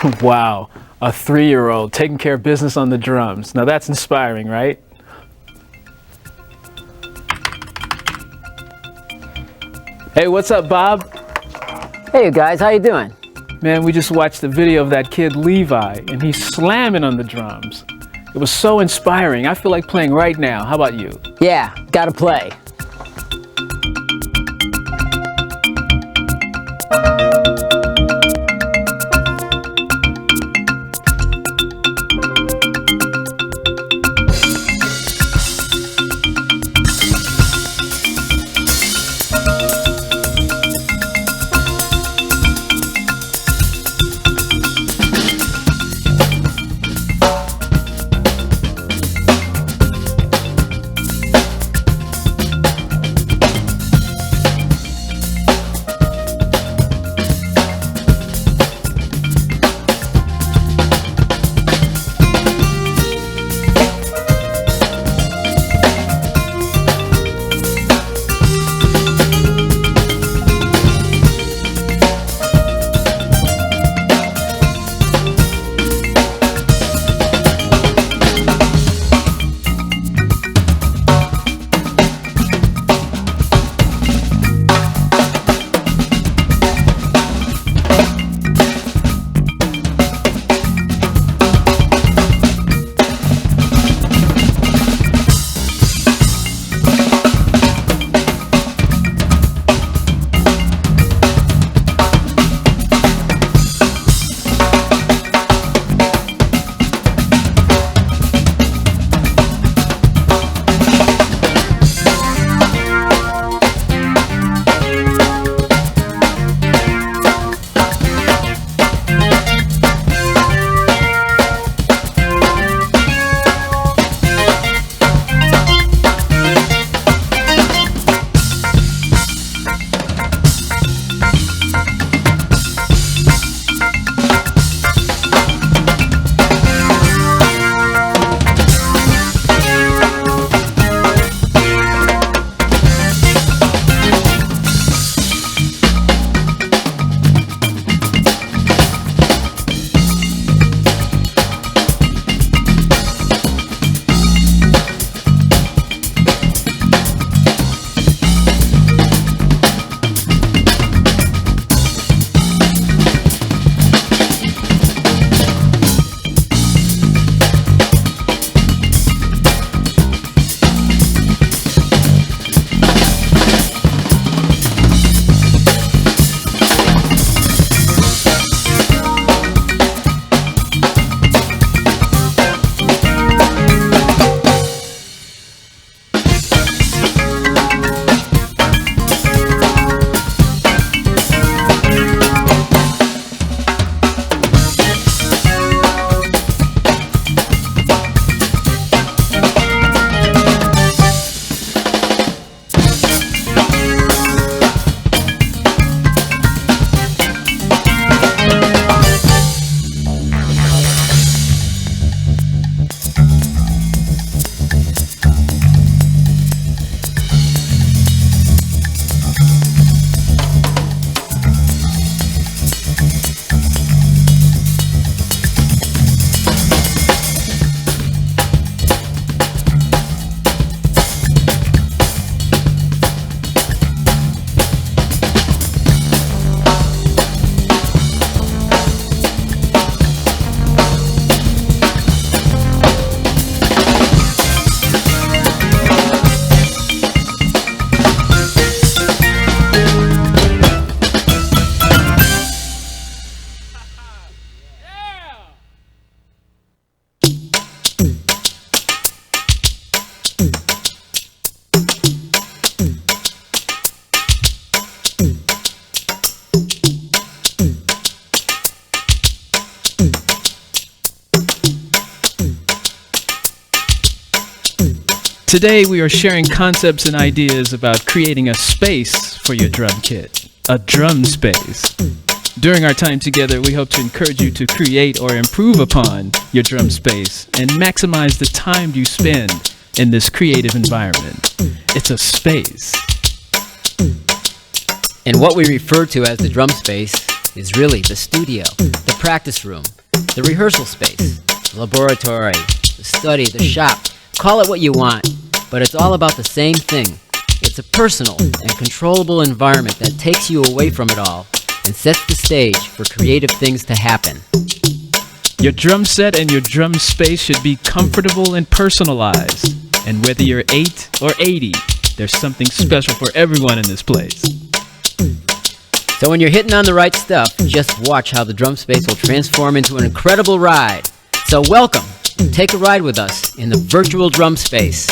Wow, a 3-year-old taking care of business on the drums. Now that's inspiring, right? Hey, what's up, Bob? Hey, you guys, how you doing? Man, we just watched the video of that kid Levi, and he's slamming on the drums. It was so inspiring. I feel like playing right now. How about you? Yeah, gotta play. Today we are sharing concepts and ideas about creating a space for your drum kit, a drum space. During our time together, we hope to encourage you to create or improve upon your drum space and maximize the time you spend in this creative environment. It's a space. And what we refer to as the drum space is really the studio, the practice room, the rehearsal space, the laboratory, the study, the shop. Call it what you want, but it's all about the same thing. It's a personal and controllable environment that takes you away from it all and sets the stage for creative things to happen. Your drum set and your drum space should be comfortable and personalized. And whether you're 8 or 80, there's something special for everyone in this place. So when you're hitting on the right stuff, just watch how the drum space will transform into an incredible ride. So welcome, take a ride with us in the virtual drum space.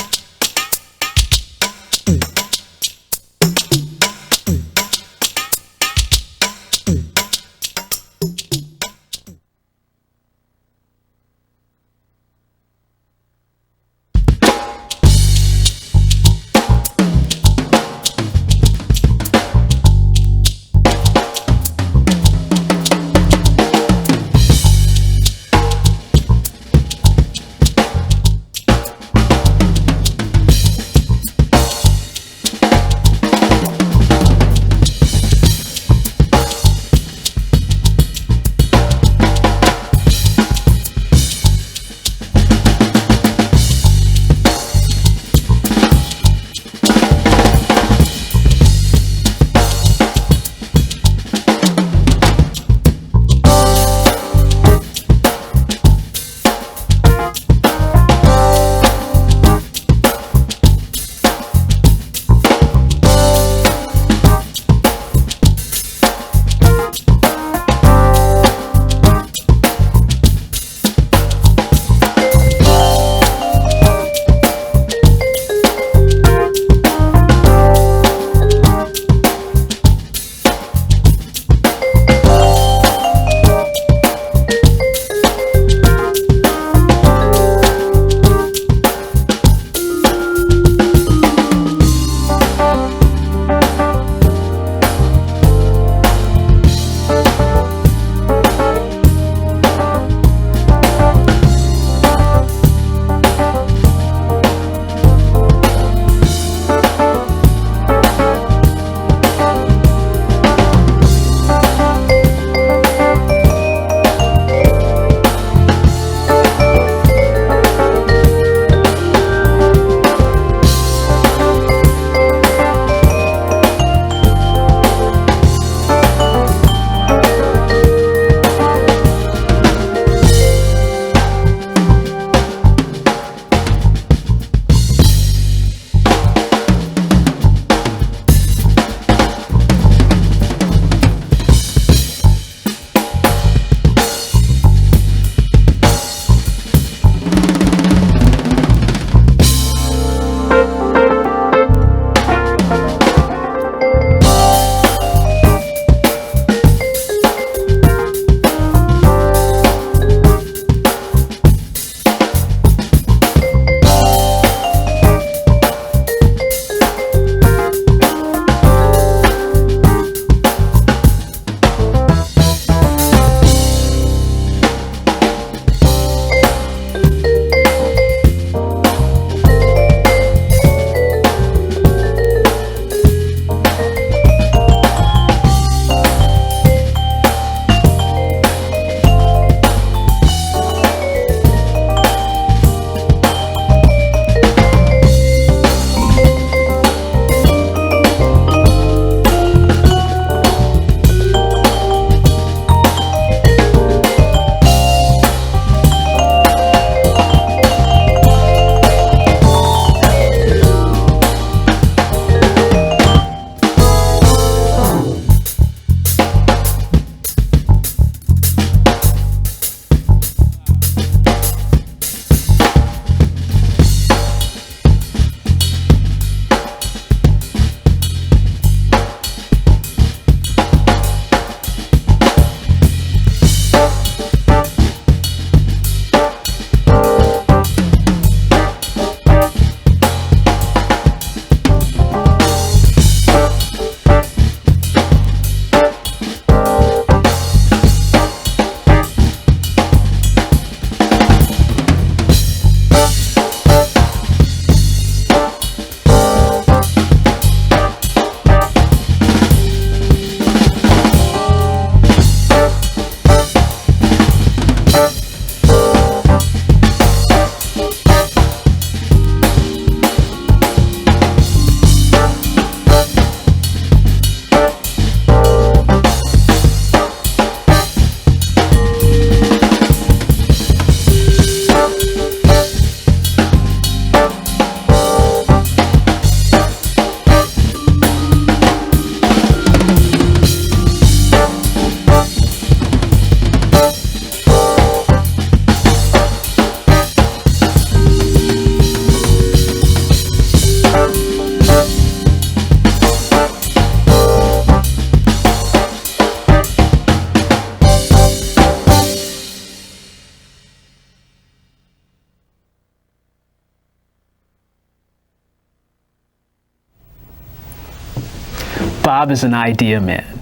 Bob is an idea man.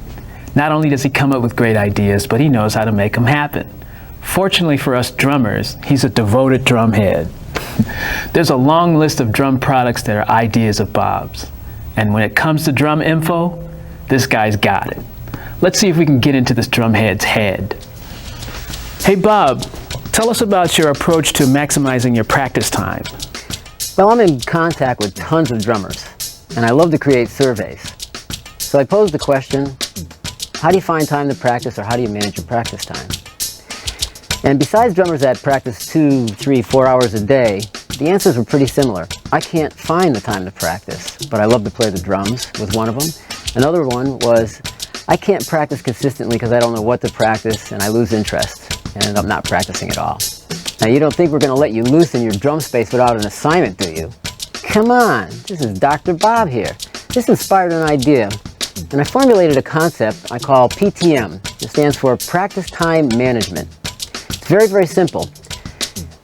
Not only does he come up with great ideas, but he knows how to make them happen. Fortunately for us drummers, he's a devoted drumhead. There's a long list of drum products that are ideas of Bob's. And when it comes to drum info, this guy's got it. Let's see if we can get into this drumhead's head. Hey Bob, tell us about your approach to maximizing your practice time. Well, I'm in contact with tons of drummers, and I love to create surveys. So I posed the question, how do you find time to practice, or how do you manage your practice time? And besides drummers that practice 2, 3, 4 hours a day, the answers were pretty similar. I can't find the time to practice, but I love to play the drums, was one of them. Another one was, I can't practice consistently because I don't know what to practice and I lose interest and end up not practicing at all. Now you don't think we're going to let you loose in your drum space without an assignment, do you? Come on, this is Dr. Bob here. This inspired an idea, and I formulated a concept I call PTM. It stands for Practice Time Management. It's very, very simple.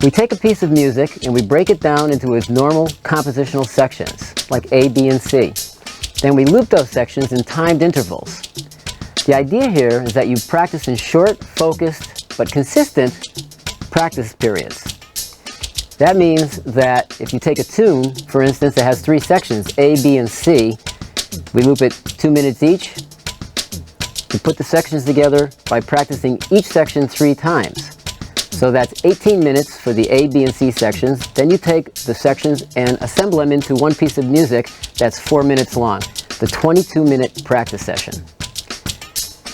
We take a piece of music and we break it down into its normal compositional sections, like A, B, and C. Then we loop those sections in timed intervals. The idea here is that you practice in short, focused, but consistent practice periods. That means that if you take a tune, for instance, that has 3 sections, A, B, and C, we loop it 2 minutes each. We put the sections together by practicing each section 3 times. So that's 18 minutes for the A, B, and C sections. Then you take the sections and assemble them into one piece of music that's 4 minutes long, the 22-minute practice session.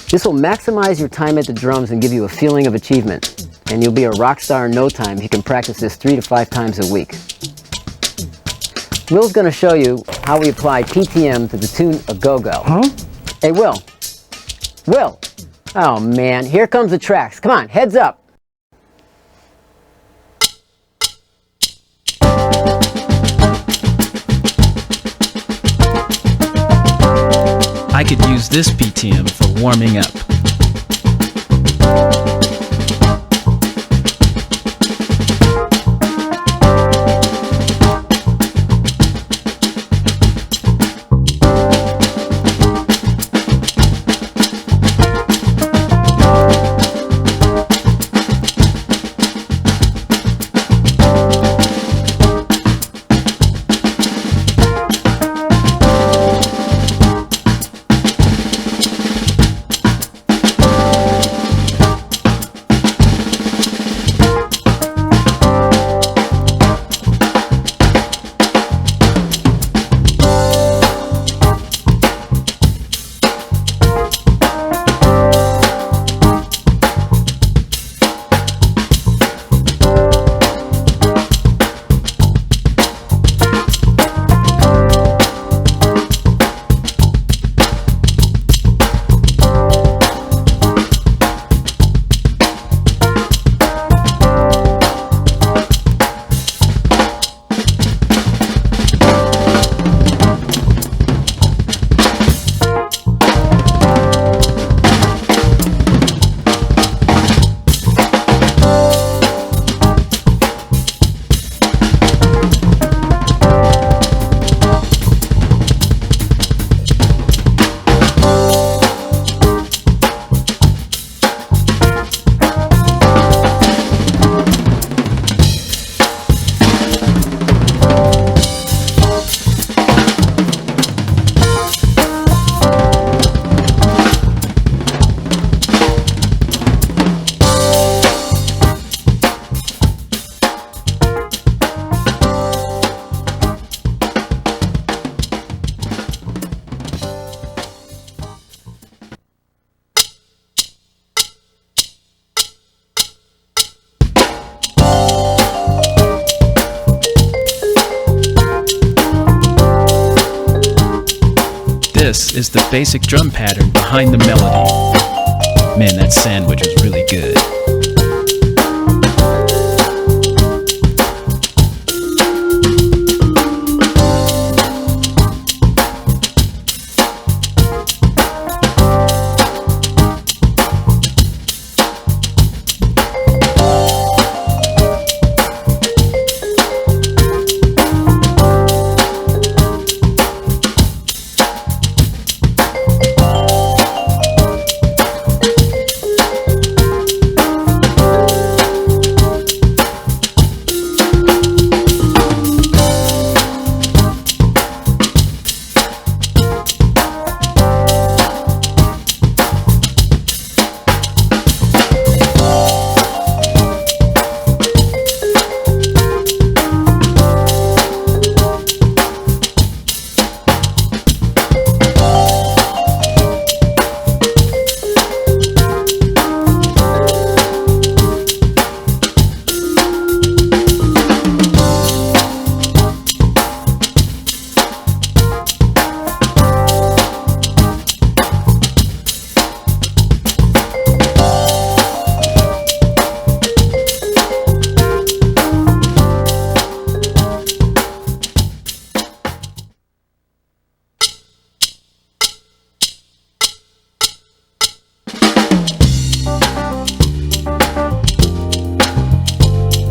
This will maximize your time at the drums and give you a feeling of achievement. And you'll be a rock star in no time if you can practice this 3 to 5 times a week. Will's going to show you how we apply PTM to the tune A Go-Go. Huh? Hey, Will. Will! Oh, man. Here comes the tracks. Come on, heads up. I could use this PTM for warming up. This is the basic drum pattern behind the melody. Man, that sandwich was really good.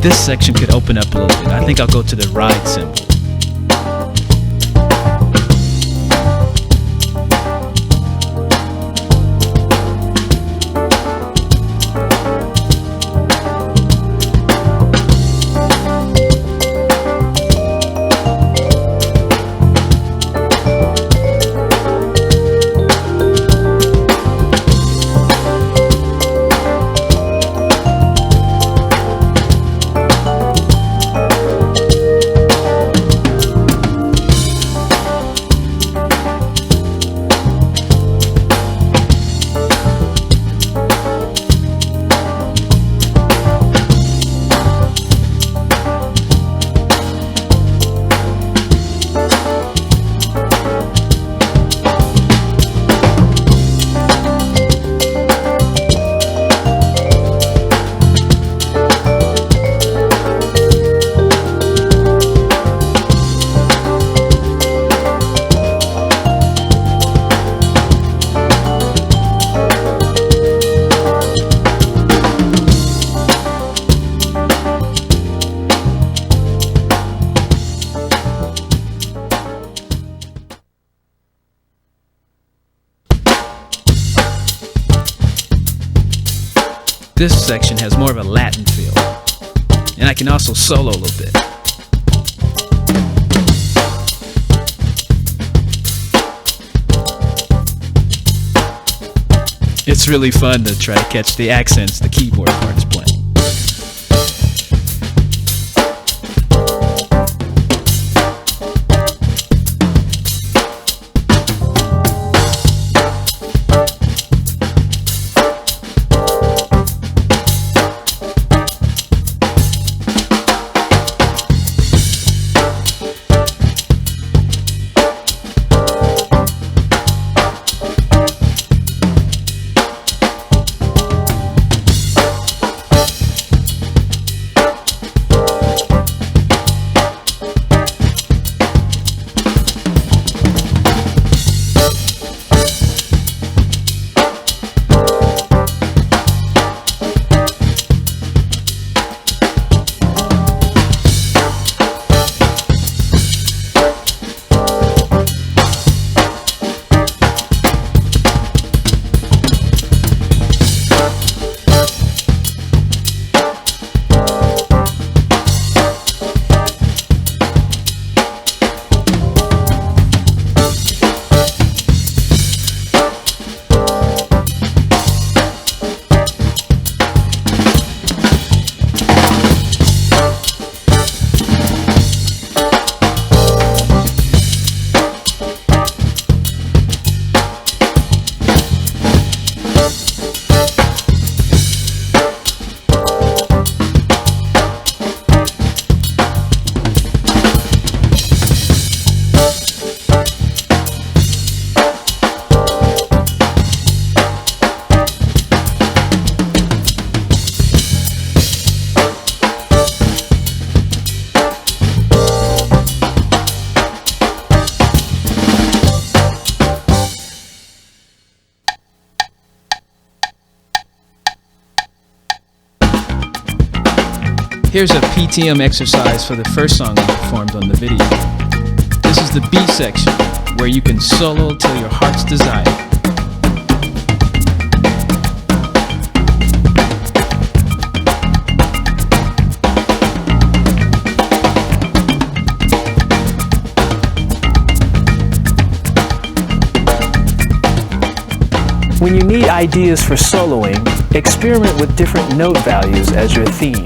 This section could open up a little bit. I think I'll go to the ride cymbal. This section has more of a Latin feel, and I can also solo a little bit. It's really fun to try to catch the accents the keyboard part is playing. Here's a PTM exercise for the first song I performed on the video. This is the B section, where you can solo till your heart's desire. When you need ideas for soloing, experiment with different note values as your theme.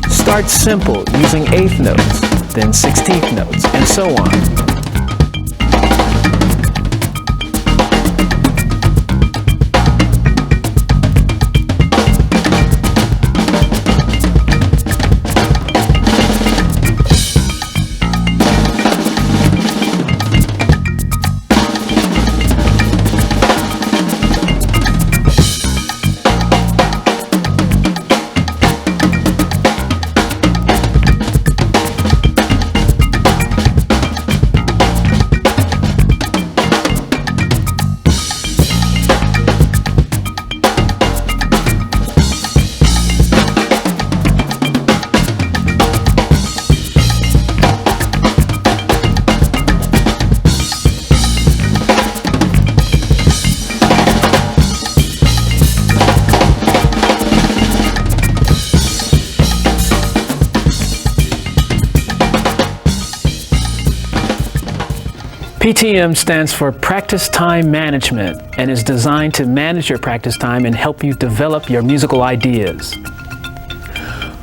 Start simple, using 8th notes, then 16th notes, and so on. PTM stands for Practice Time Management and is designed to manage your practice time and help you develop your musical ideas.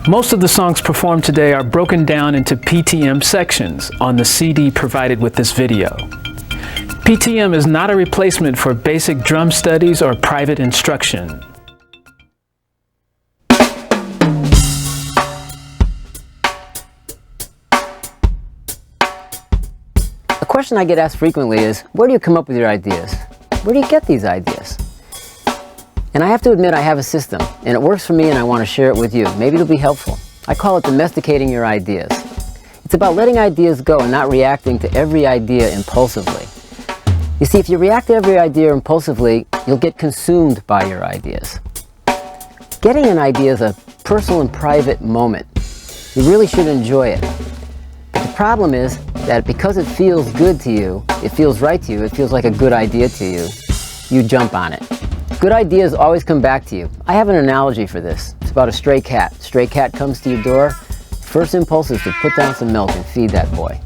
Most of the songs performed today are broken down into PTM sections on the CD provided with this video. PTM is not a replacement for basic drum studies or private instruction. A question I get asked frequently is, where do you come up with your ideas? Where do you get these ideas? And I have to admit I have a system, and it works for me and I want to share it with you. Maybe it'll be helpful. I call it domesticating your ideas. It's about letting ideas go and not reacting to every idea impulsively. You see, if you react to every idea impulsively, you'll get consumed by your ideas. Getting an idea is a personal and private moment. You really should enjoy it. But the problem is that because it feels good to you, it feels right to you, it feels like a good idea to you, you jump on it. Good ideas always come back to you. I have an analogy for this. It's about a stray cat. Stray cat comes to your door. First impulse is to put down some milk and feed that boy.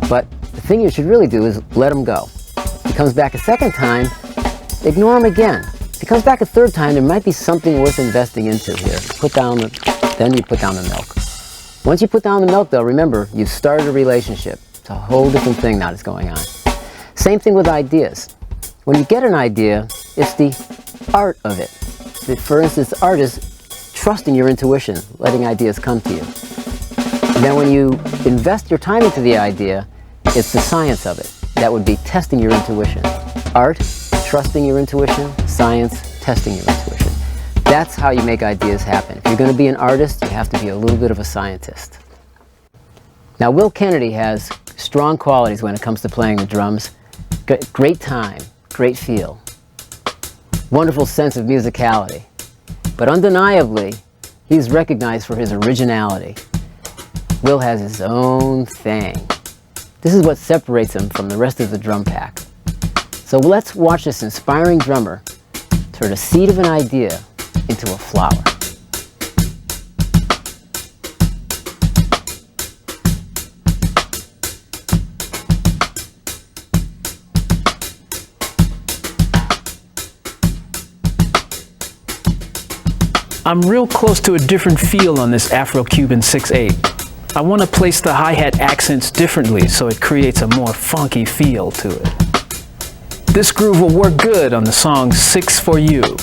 But the thing you should really do is let him go. If he comes back a second time, ignore him again. If he comes back a third time, there might be something worth investing into here. Then you put down the milk. Once you put down the milk, though, remember, you've started a relationship. It's a whole different thing now that's going on. Same thing with ideas. When you get an idea, it's the art of it. For instance, art is trusting your intuition, letting ideas come to you. And then when you invest your time into the idea, it's the science of it. That would be testing your intuition. Art, trusting your intuition. Science, testing your intuition. That's how you make ideas happen. If you're going to be an artist, you have to be a little bit of a scientist. Now, Will Kennedy has strong qualities when it comes to playing the drums. Great time, great feel, wonderful sense of musicality. But undeniably, he's recognized for his originality. Will has his own thing. This is what separates him from the rest of the drum pack. So let's watch this inspiring drummer turn a seed of an idea into a flower. I'm real close to a different feel on this Afro-Cuban 6/8. I want to place the hi-hat accents differently so it creates a more funky feel to it. This groove will work good on the song 6 for You.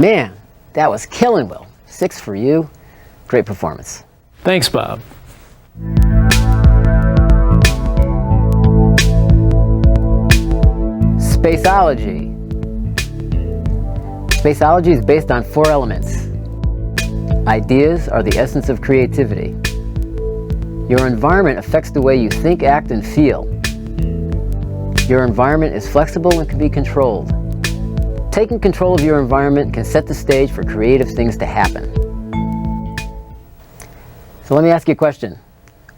Man, that was killing, Will. 6 for you. Great performance. Thanks, Bob. Spaceology. Spaceology is based on 4 elements. Ideas are the essence of creativity. Your environment affects the way you think, act, and feel. Your environment is flexible and can be controlled. Taking control of your environment can set the stage for creative things to happen. So let me ask you a question.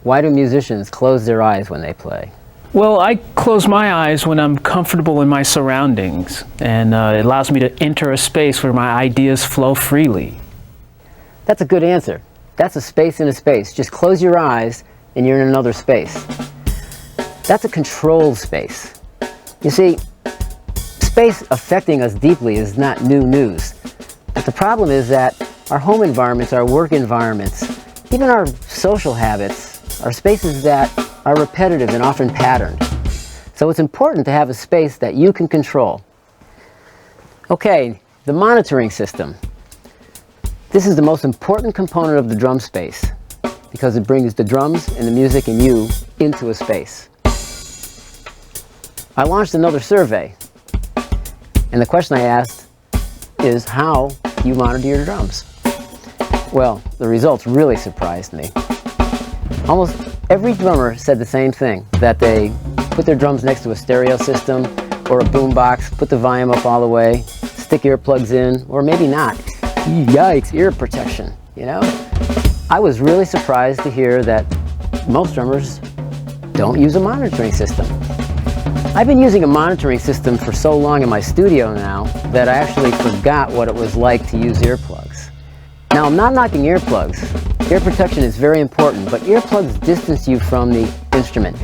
Why do musicians close their eyes when they play? Well, I close my eyes when I'm comfortable in my surroundings, and it allows me to enter a space where my ideas flow freely. That's a good answer. That's a space in a space. Just close your eyes and you're in another space. That's a controlled space. You see, space affecting us deeply is not new news. But the problem is that our home environments, our work environments, even our social habits are spaces that are repetitive and often patterned. So it's important to have a space that you can control. Okay, the monitoring system. This is the most important component of the drum space because it brings the drums and the music and you into a space. I launched another survey, and the question I asked is how you monitor your drums. Well, the results really surprised me. Almost every drummer said the same thing, that they put their drums next to a stereo system or a boombox, put the volume up all the way, stick earplugs in, or maybe not. Yikes, ear protection, you know? I was really surprised to hear that most drummers don't use a monitoring system. I've been using a monitoring system for so long in my studio now that I actually forgot what it was like to use earplugs. Now, I'm not knocking earplugs. Ear protection is very important, but earplugs distance you from the instrument.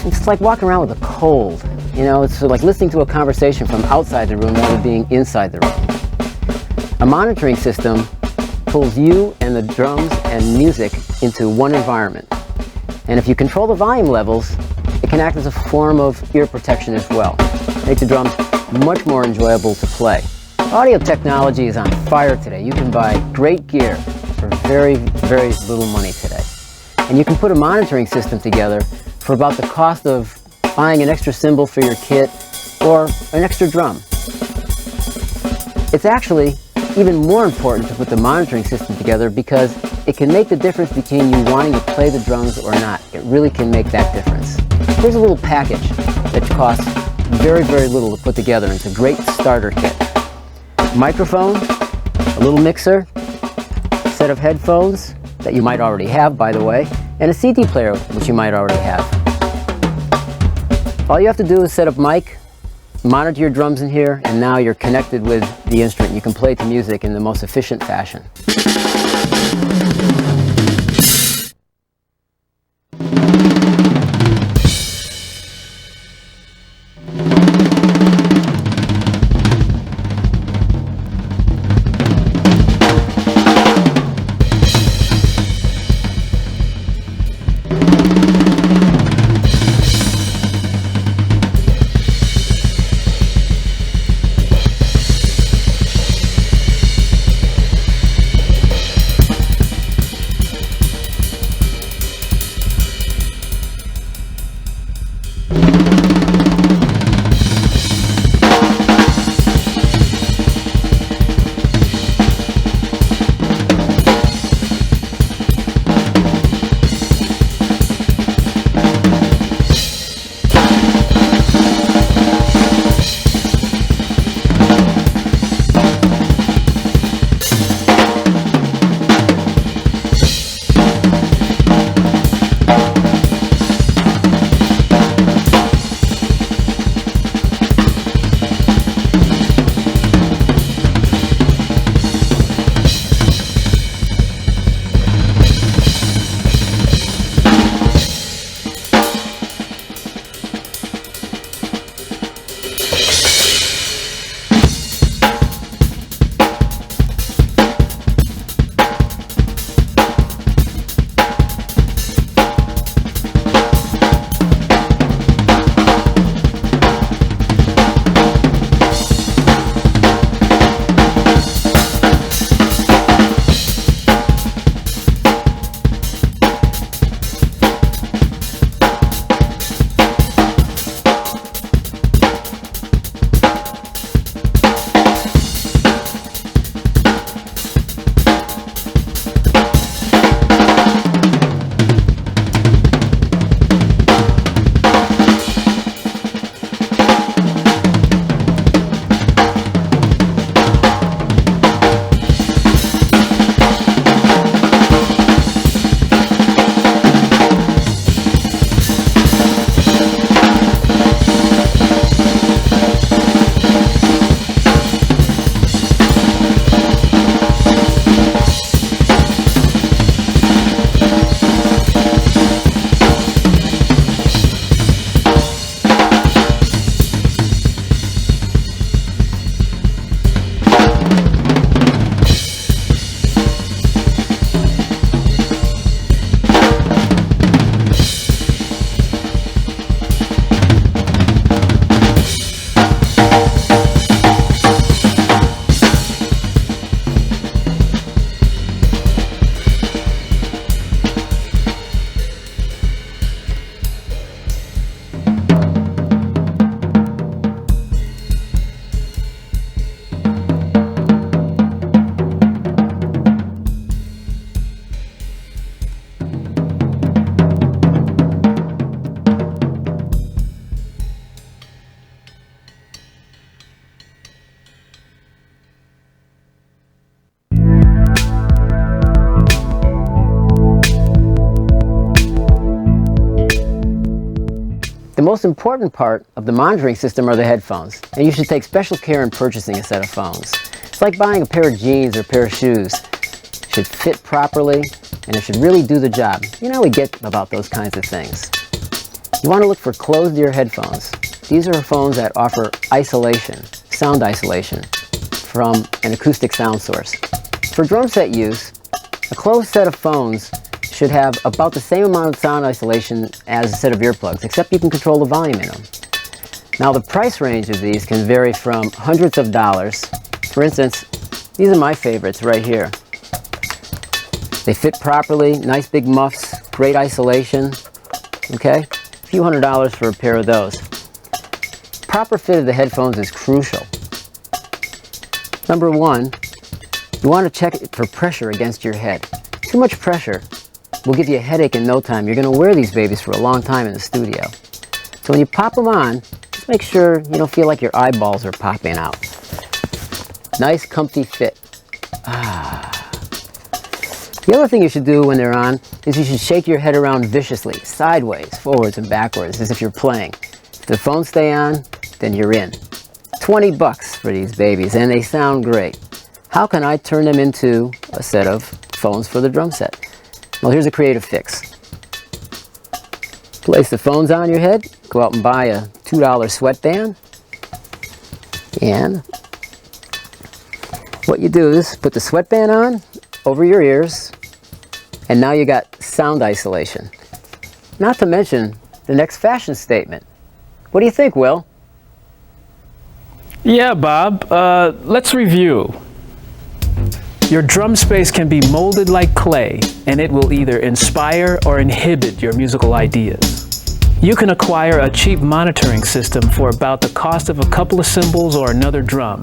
It's like walking around with a cold. You know, it's like listening to a conversation from outside the room rather than being inside the room. A monitoring system pulls you and the drums and music into one environment. And if you control the volume levels, it can act as a form of ear protection as well. Make the drums much more enjoyable to play. Audio technology is on fire today. You can buy great gear for very, very little money today. And you can put a monitoring system together for about the cost of buying an extra cymbal for your kit or an extra drum. It's actually even more important to put the monitoring system together because it can make the difference between you wanting to play the drums or not. It really can make that difference. Here's a little package that costs very, very little to put together. It's a great starter kit. Microphone, a little mixer, a set of headphones that you might already have, by the way, and a CD player, which you might already have. All you have to do is set up mic, monitor your drums in here, and now you're connected with the instrument. You can play the music in the most efficient fashion. most important part of the monitoring system are the headphones, and you should take special care in purchasing a set of phones. It's like buying a pair of jeans or a pair of shoes. It should fit properly, and it should really do the job. You know, we get about those kinds of things. You want to look for closed-ear headphones. These are phones that offer isolation, sound isolation, from an acoustic sound source. For drum set use, a closed set of phones should have about the same amount of sound isolation as a set of earplugs, except you can control the volume in them. Now, the price range of these can vary from hundreds of dollars. For instance, these are my favorites right here. They fit properly, nice big muffs, great isolation, okay? A few $100s for a pair of those. Proper fit of the headphones is crucial. Number one, you want to check for pressure against your head. Too much pressure will give you a headache in no time. You're going to wear these babies for a long time in the studio. So when you pop them on, just make sure you don't feel like your eyeballs are popping out. Nice, comfy fit. The other thing you should do when they're on is you should shake your head around viciously, sideways, forwards and backwards, as if you're playing. If the phones stay on, then you're in. $20 for these babies, and they sound great. How can I turn them into a set of phones for the drum set? Well, here's a creative fix. Place the phones on your head, go out and buy a $2 sweatband, and what you do is put the sweatband on over your ears, and now you got sound isolation. Not to mention the next fashion statement. What do you think, Will? Yeah, Bob. Let's review. Your drum space can be molded like clay, and it will either inspire or inhibit your musical ideas. You can acquire a cheap monitoring system for about the cost of a couple of cymbals or another drum.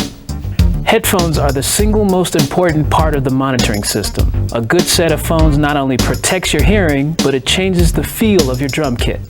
Headphones are the single most important part of the monitoring system. A good set of phones not only protects your hearing, but it changes the feel of your drum kit.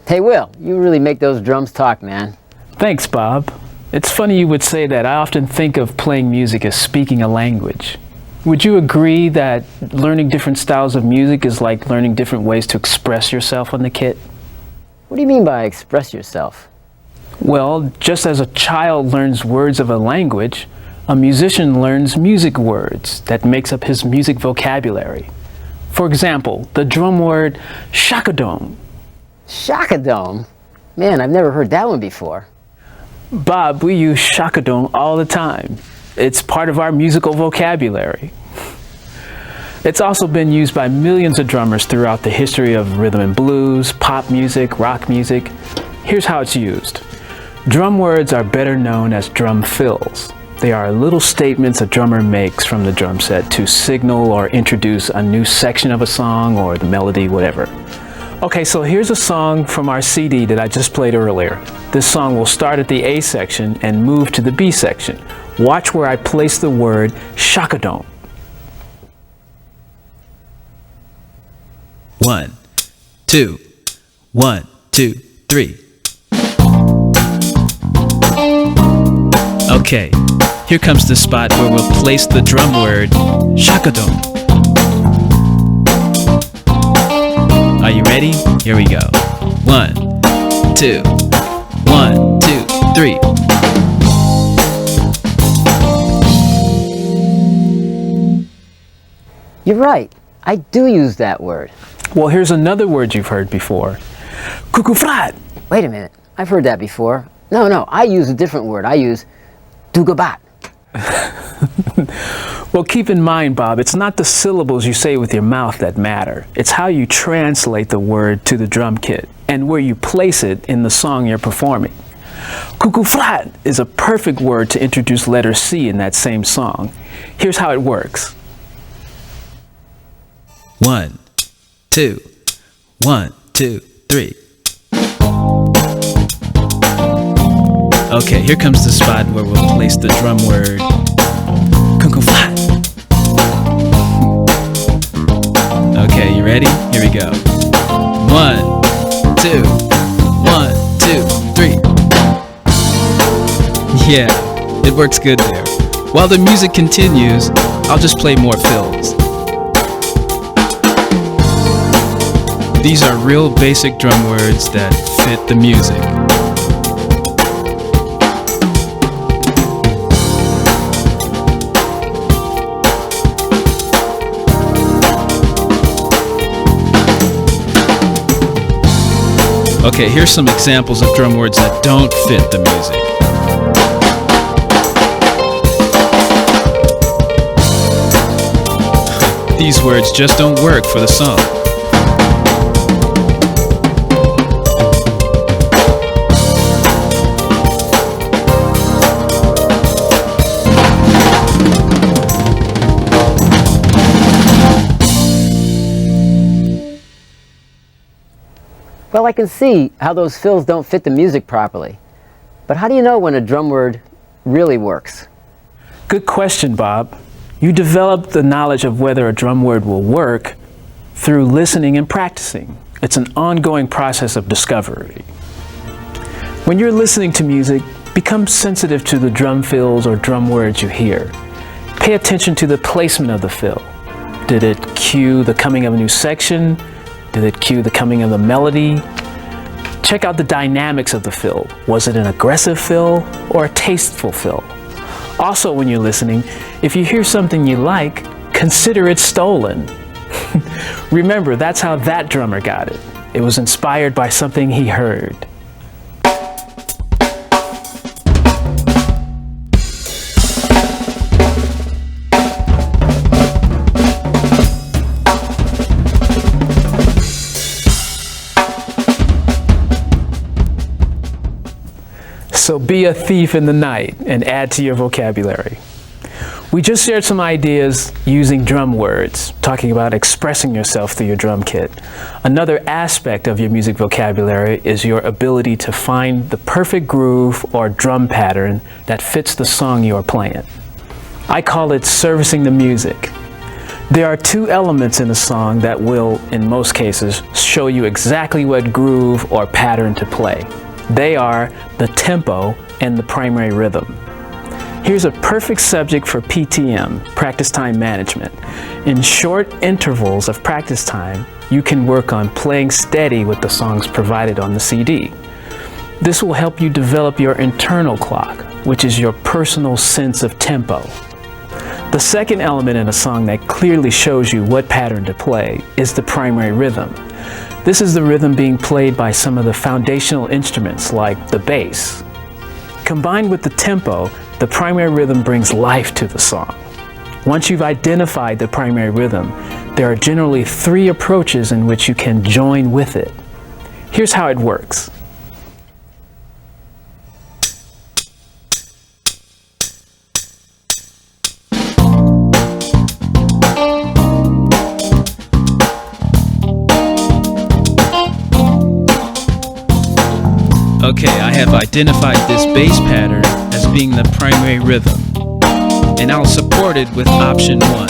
Hey Will, you really make those drums talk, man. Thanks, Bob. It's funny you would say that. I often think of playing music as speaking a language. Would you agree that learning different styles of music is like learning different ways to express yourself on the kit? What do you mean by express yourself? Well, just as a child learns words of a language, a musician learns music words that makes up his music vocabulary. For example, the drum word shakadome. Shakadome? Man, I've never heard that one before. Bob, we use shakadome all the time. It's part of our musical vocabulary. It's also been used by millions of drummers throughout the history of rhythm and blues, pop music, rock music. Here's how it's used. Drum words are better known as drum fills. They are little statements a drummer makes from the drum set to signal or introduce a new section of a song or the melody, whatever. Okay, so here's a song from our CD that I just played earlier. This song will start at the A section and move to the B section. Watch where I place the word shakadome. 1, 2, 1, 2, 3. Okay, here comes the spot where we'll place the drum word shakadome. Are you ready? Here we go. 1, 2, 1, 2, 3. You're right. I do use that word. Well, here's another word you've heard before. Kukufrat. Wait a minute. I've heard that before. No, I use a different word. I use dugabat. Well, keep in mind, Bob, it's not the syllables you say with your mouth that matter. It's how you translate the word to the drum kit and where you place it in the song you're performing. Kukufrat is a perfect word to introduce letter C in that same song. Here's how it works. 1, 2, 1, 2, 3. Okay, here comes the spot where we'll place the drum word kukuflat. Okay, you ready? Here we go. 1, 2, 1, 2, 3. Yeah, it works good there. While the music continues, I'll just play more fills. These are real basic drum words that fit the music. Okay, here's some examples of drum words that don't fit the music. These words just don't work for the song. Well, I can see how those fills don't fit the music properly. But how do you know when a drum word really works? Good question, Bob. You develop the knowledge of whether a drum word will work through listening and practicing. It's an ongoing process of discovery. When you're listening to music, become sensitive to the drum fills or drum words you hear. Pay attention to the placement of the fill. Did it cue the coming of a new section? Did it cue the coming of the melody? Check out the dynamics of the fill. Was it an aggressive fill or a tasteful fill? Also, when you're listening, if you hear something you like, consider it stolen. Remember, that's how that drummer got it. It was inspired by something he heard. So be a thief in the night and add to your vocabulary. We just shared some ideas using drum words, talking about expressing yourself through your drum kit. Another aspect of your music vocabulary is your ability to find the perfect groove or drum pattern that fits the song you are playing. I call it servicing the music. There are two elements in a song that will, in most cases, show you exactly what groove or pattern to play. They are the tempo and the primary rhythm. Here's a perfect subject for PTM, practice time management. In short intervals of practice time, you can work on playing steady with the songs provided on the CD. This will help you develop your internal clock, which is your personal sense of tempo. The second element in a song that clearly shows you what pattern to play is the primary rhythm. This is the rhythm being played by some of the foundational instruments like the bass. Combined with the tempo, the primary rhythm brings life to the song. Once you've identified the primary rhythm, there are generally 3 approaches in which you can join with it. Here's how it works. Okay, I have identified this bass pattern as being the primary rhythm, and I'll support it with option 1.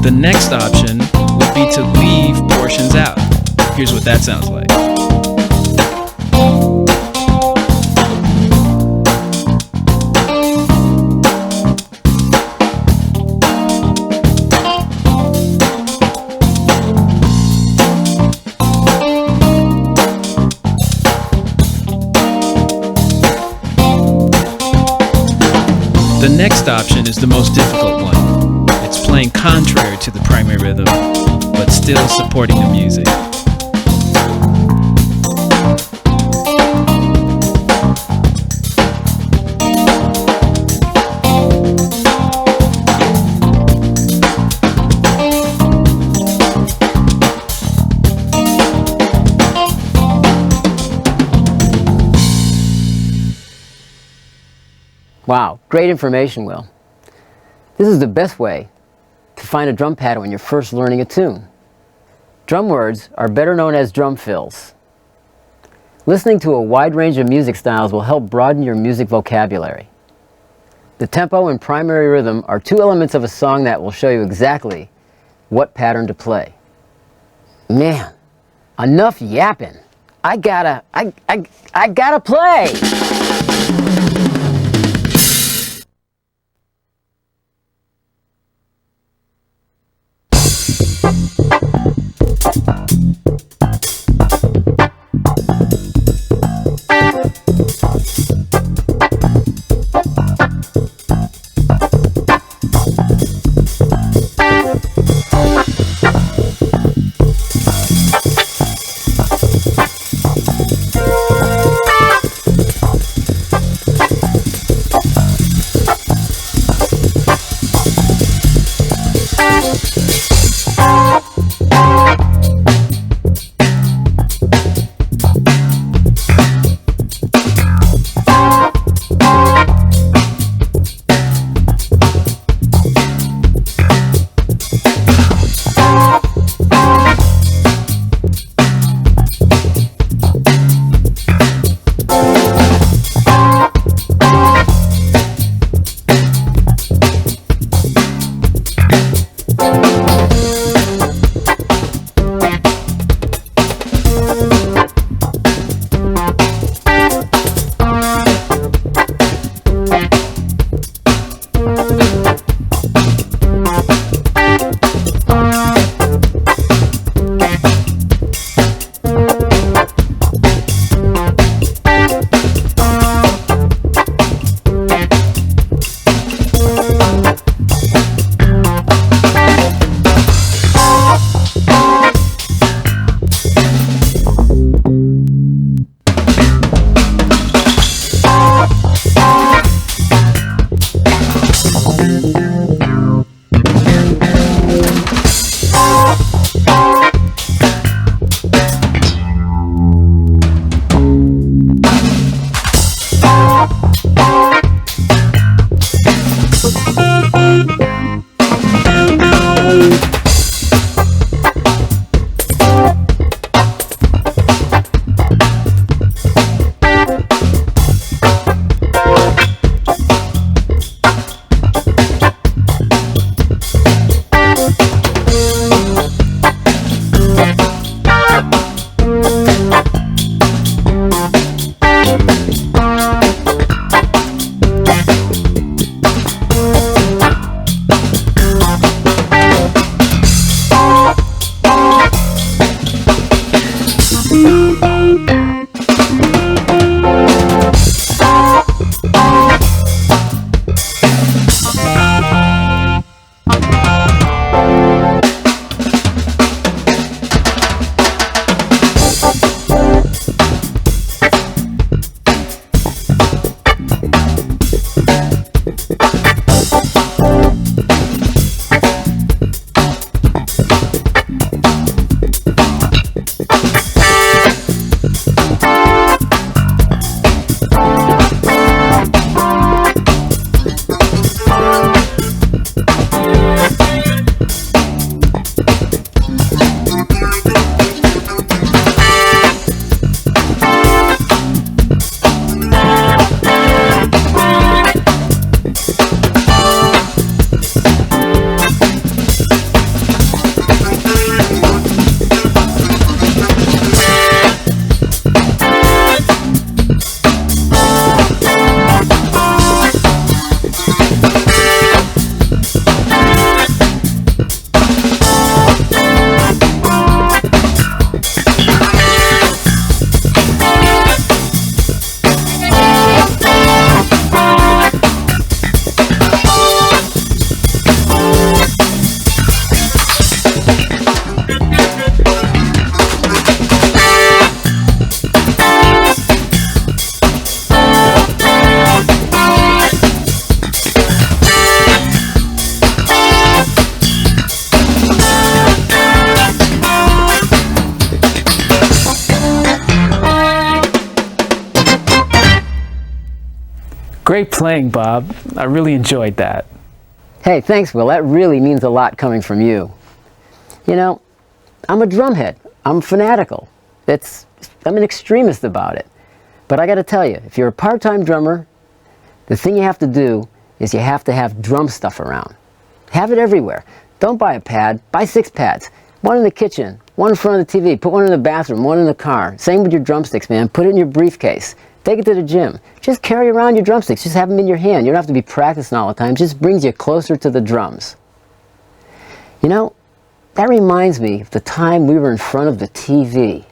The next option would be to leave portions out. Here's what that sounds like. The next option is the most difficult one. It's playing contrary to the primary rhythm, but still supporting the music. Wow, great information, Will. This is the best way to find a drum pattern when you're first learning a tune. Drum words are better known as drum fills. Listening to a wide range of music styles will help broaden your music vocabulary. The tempo and primary rhythm are 2 elements of a song that will show you exactly what pattern to play. Man, enough yapping. I gotta play! Great playing, Bob. I really enjoyed that. Hey, thanks, Will. That really means a lot coming from you. You know, I'm a drumhead. I'm fanatical. I'm an extremist about it. But I got to tell you, if you're a part-time drummer, the thing you have to do is you have to have drum stuff around. Have it everywhere. Don't buy a pad. Buy 6 pads. One in the kitchen, one in front of the TV, put one in the bathroom, one in the car. Same with your drumsticks, man. Put it in your briefcase. Take it to the gym. Just carry around your drumsticks. Just have them in your hand. You don't have to be practicing all the time. It just brings you closer to the drums. You know, that reminds me of the time we were in front of the TV.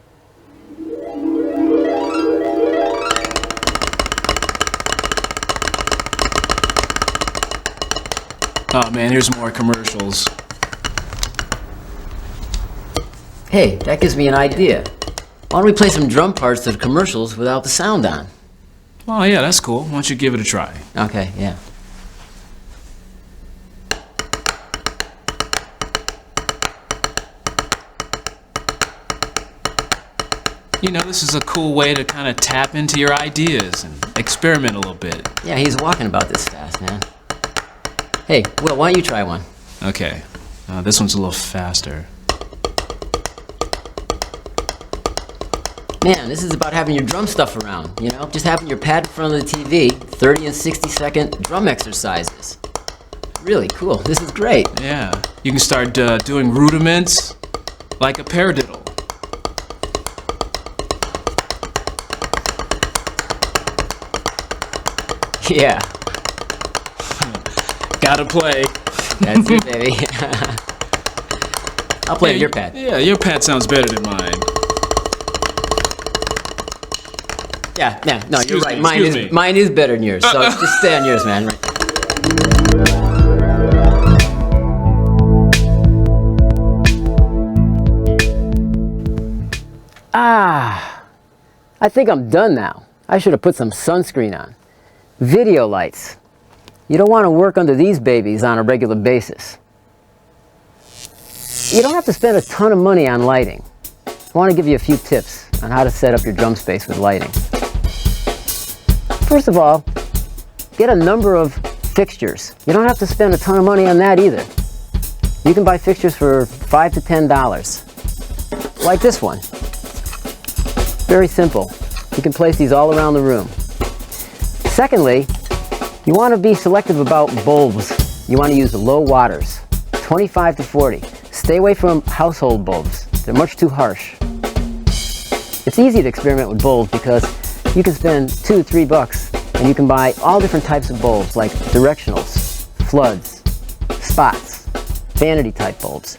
Oh man, here's more commercials. Hey, that gives me an idea. Why don't we play some drum parts to the commercials without the sound on? Oh yeah, that's cool. Why don't you give it a try? Okay, yeah. You know, this is a cool way to kind of tap into your ideas and experiment a little bit. Yeah, he's walking about this fast, man. Hey, Will, why don't you try one? Okay, this one's a little faster. Man, this is about having your drum stuff around, you know? Just having your pad in front of the TV, 30 and 60-second drum exercises. Really cool. This is great. Yeah, you can start doing rudiments like a paradiddle. Yeah. Gotta play. That's it, baby. I'll play with your pad. Yeah, your pad sounds better than mine. Yeah, no, Excuse you're right. me. Mine is better than yours, so just stay on yours, man. Right. I think I'm done now. I should have put some sunscreen on. Video lights. You don't want to work under these babies on a regular basis. You don't have to spend a ton of money on lighting. I want to give you a few tips on how to set up your drum space with lighting. First of all, get a number of fixtures. You don't have to spend a ton of money on that either. You can buy fixtures for $5 to $10. Like this one. Very simple. You can place these all around the room. Secondly, you want to be selective about bulbs. You want to use low waters, 25 to 40. Stay away from household bulbs. They're much too harsh. It's easy to experiment with bulbs because you can spend $2 to $3 and you can buy all different types of bulbs like directionals, floods, spots, vanity type bulbs,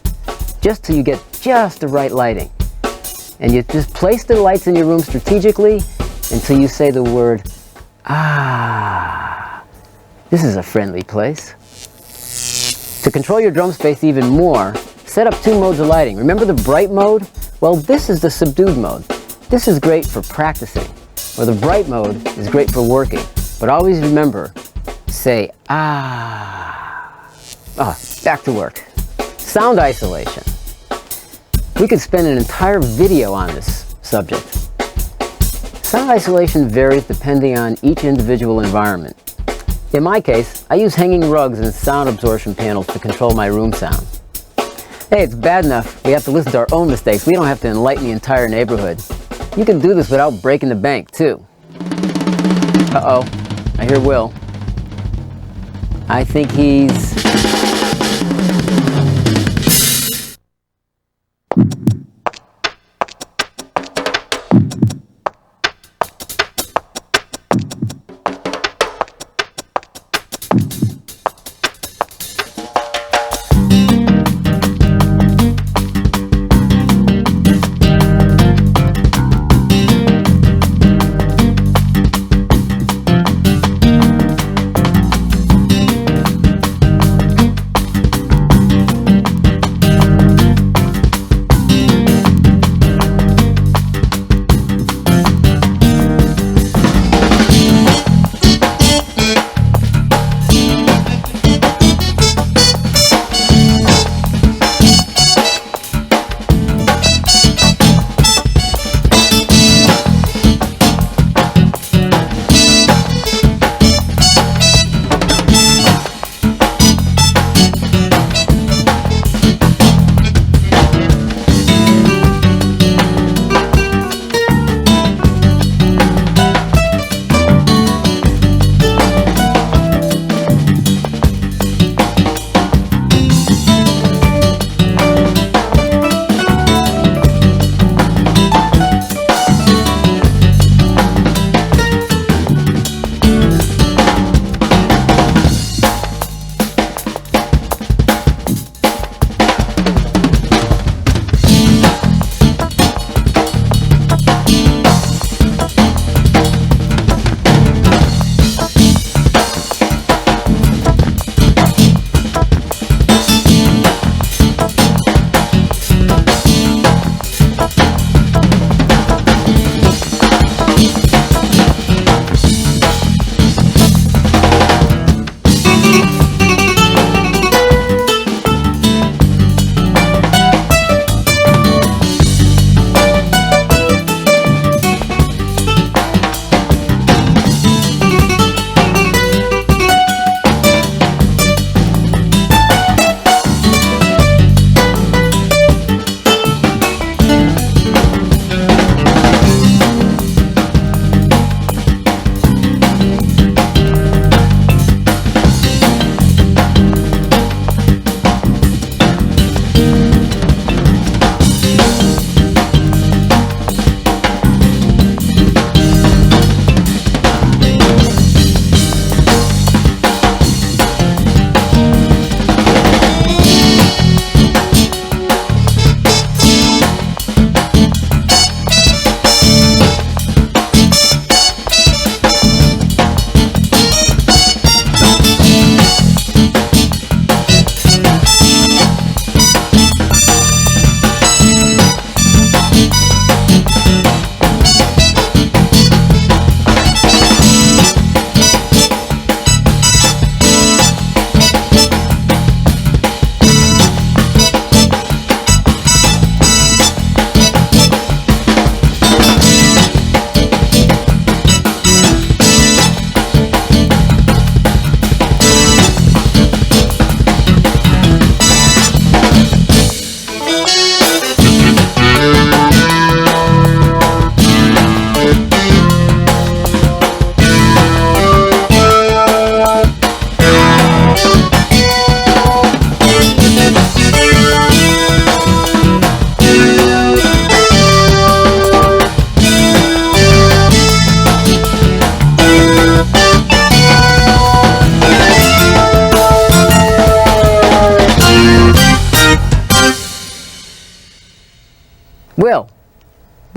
just till you get just the right lighting. And you just place the lights in your room strategically until you say the word, ah. This is a friendly place. To control your drum space even more, set up 2 modes of lighting. Remember the bright mode? Well, this is the subdued mode. This is great for practicing, or the bright mode is great for working. But always remember, say, ah. Back to work. Sound isolation. We could spend an entire video on this subject. Sound isolation varies depending on each individual environment. In my case, I use hanging rugs and sound absorption panels to control my room sound. Hey, it's bad enough we have to listen to our own mistakes. We don't have to enlighten the entire neighborhood. You can do this without breaking the bank, too. Uh-oh, I hear Will. I think he's...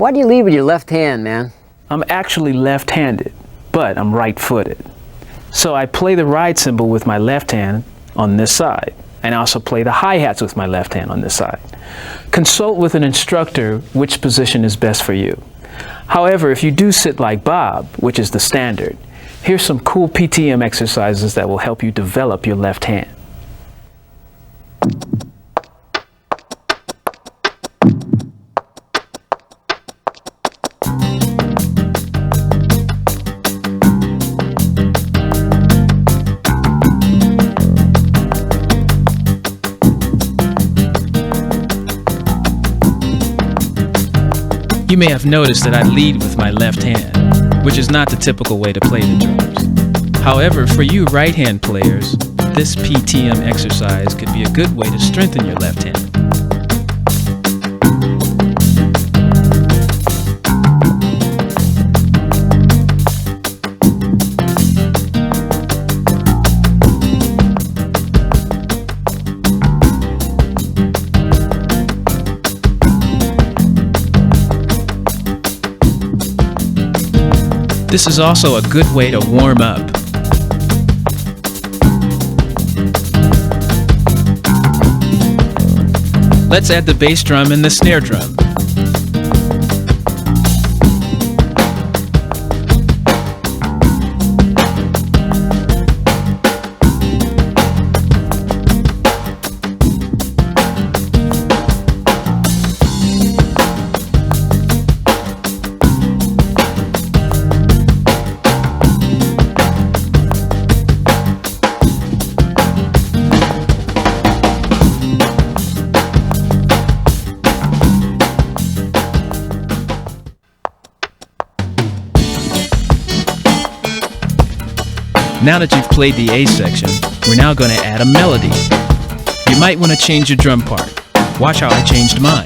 Why do you lead with your left hand, man? I'm actually left-handed, but I'm right-footed. So I play the ride cymbal with my left hand on this side, and I also play the hi-hats with my left hand on this side. Consult with an instructor which position is best for you. However, if you do sit like Bob, which is the standard, here's some cool PTM exercises that will help you develop your left hand. You may have noticed that I lead with my left hand, which is not the typical way to play the drums. However, for you right-hand players, this PTM exercise could be a good way to strengthen your left hand. This is also a good way to warm up. Let's add the bass drum and the snare drum. Now that you've played the A section, we're now going to add a melody. You might want to change your drum part. Watch how I changed mine.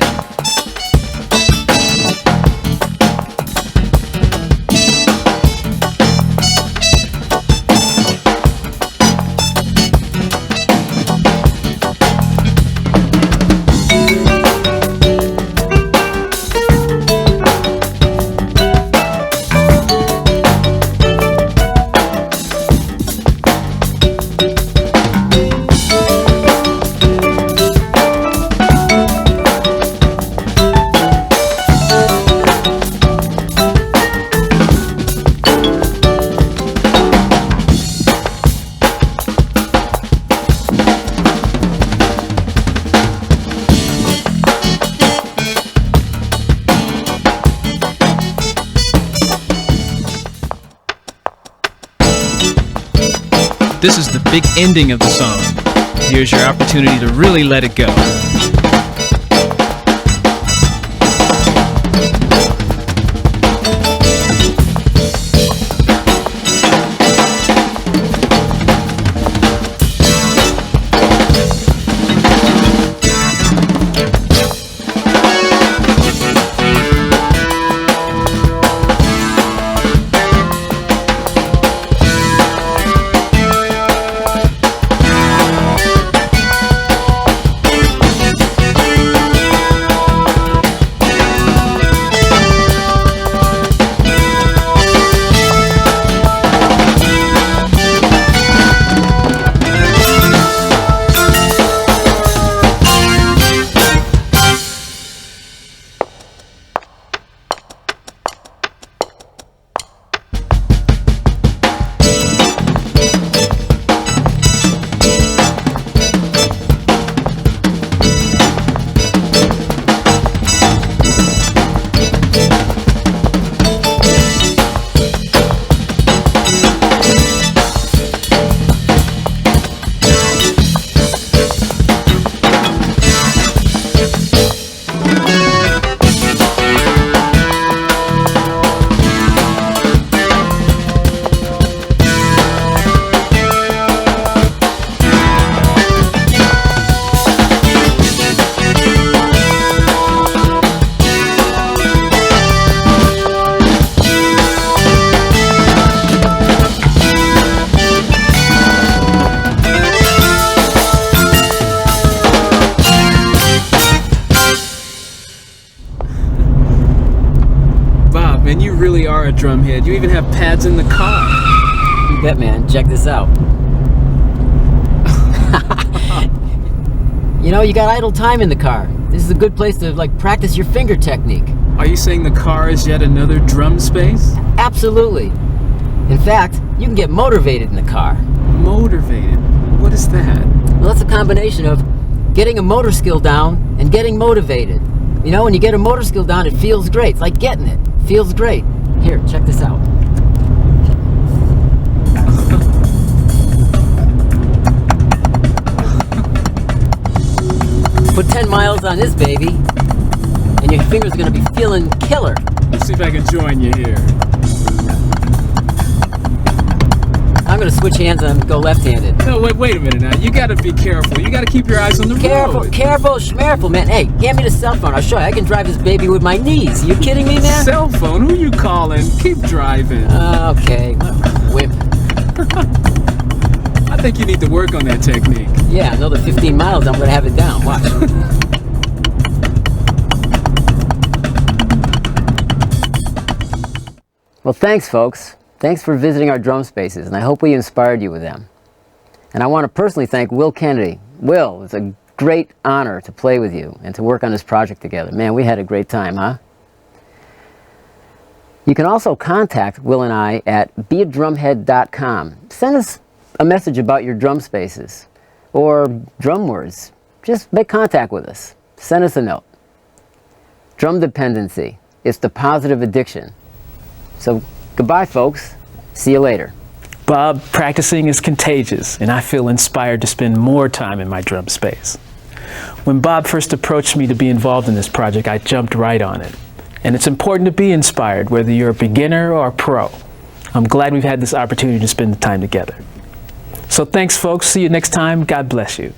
This is the big ending of the song. Here's your opportunity to really let it go. Man, you really are a drumhead. You even have pads in the car. You bet, man. Check this out. You know, you got idle time in the car. This is a good place to, like, practice your finger technique. Are you saying the car is yet another drum space? Absolutely. In fact, you can get motivated in the car. Motivated? What is that? Well, that's a combination of getting a motor skill down and getting motivated. You know, when you get a motor skill down, it feels great. It's like getting it. Feels great. Here, check this out. Put 10 miles on this baby, and your fingers are going to be feeling killer. Let's see if I can join you here. I'm going to switch hands and go left-handed. No, wait a minute now. You got to be careful. You got to keep your eyes on the road. Careful, schmereful, man. Hey, hand me the cell phone. I'll show you. I can drive this baby with my knees. You kidding me, man? Cell phone? Who you calling? Keep driving. Okay. Whip. I think you need to work on that technique. Yeah, another 15 miles, I'm going to have it down. Watch. Well, thanks, folks. Thanks for visiting our drum spaces, and I hope we inspired you with them. And I want to personally thank Will Kennedy. Will, it's a great honor to play with you and to work on this project together. Man, we had a great time, huh? You can also contact Will and I at beadrumhead.com. Send us a message about your drum spaces or drum words. Just make contact with us. Send us a note. Drum dependency. It's the positive addiction. So goodbye, folks. See you later. Bob, practicing is contagious, and I feel inspired to spend more time in my drum space. When Bob first approached me to be involved in this project, I jumped right on it. And it's important to be inspired, whether you're a beginner or a pro. I'm glad we've had this opportunity to spend the time together. So thanks, folks. See you next time. God bless you.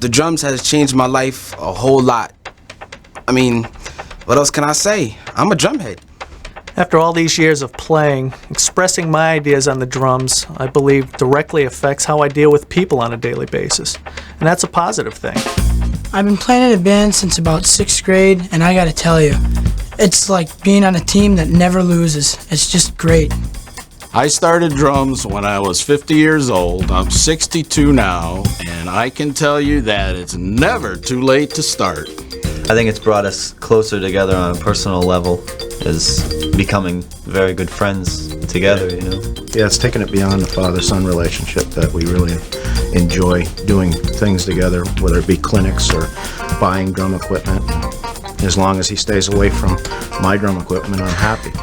The drums has changed my life a whole lot. I mean, what else can I say? I'm a drumhead. After all these years of playing, expressing my ideas on the drums, I believe directly affects how I deal with people on a daily basis. And that's a positive thing. I've been playing in a band since about 6th grade, and I gotta tell you, it's like being on a team that never loses. It's just great. I started drums when I was 50 years old. I'm 62 now, and I can tell you that it's never too late to start. I think it's brought us closer together on a personal level, as becoming very good friends together, you know. Yeah, it's taken it beyond the father-son relationship that we really enjoy doing things together, whether it be clinics or buying drum equipment. As long as he stays away from my drum equipment, I'm happy.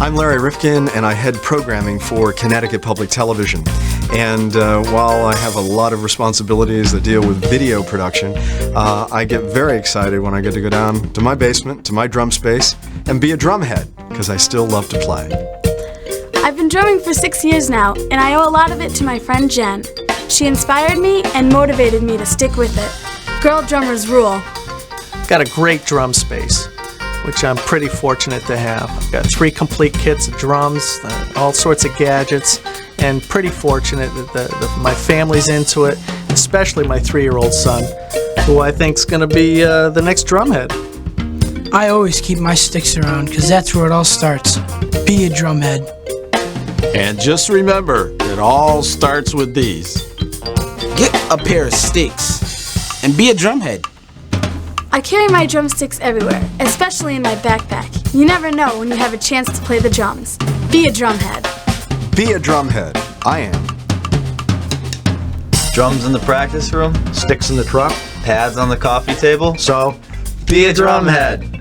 I'm Larry Rifkin, and I head programming for Connecticut Public Television. And while I have a lot of responsibilities that deal with video production, I get very excited when I get to go down to my basement, to my drum space, and be a drumhead, because I still love to play. I've been drumming for 6 years now, and I owe a lot of it to my friend Jen. She inspired me and motivated me to stick with it. Girl drummers rule. Got a great drum space, which I'm pretty fortunate to have. I've got 3 complete kits of drums, all sorts of gadgets, and pretty fortunate that my family's into it, especially my 3-year-old son, who I think's going to be the next drumhead. I always keep my sticks around, because that's where it all starts. Be a drumhead. And just remember, it all starts with these. Get a pair of sticks and be a drumhead. I carry my drumsticks everywhere, especially in my backpack. You never know when you have a chance to play the drums. Be a drumhead. Be a drumhead. I am. Drums in the practice room, Sticks in the truck, pads on the coffee table. so Be a drumhead.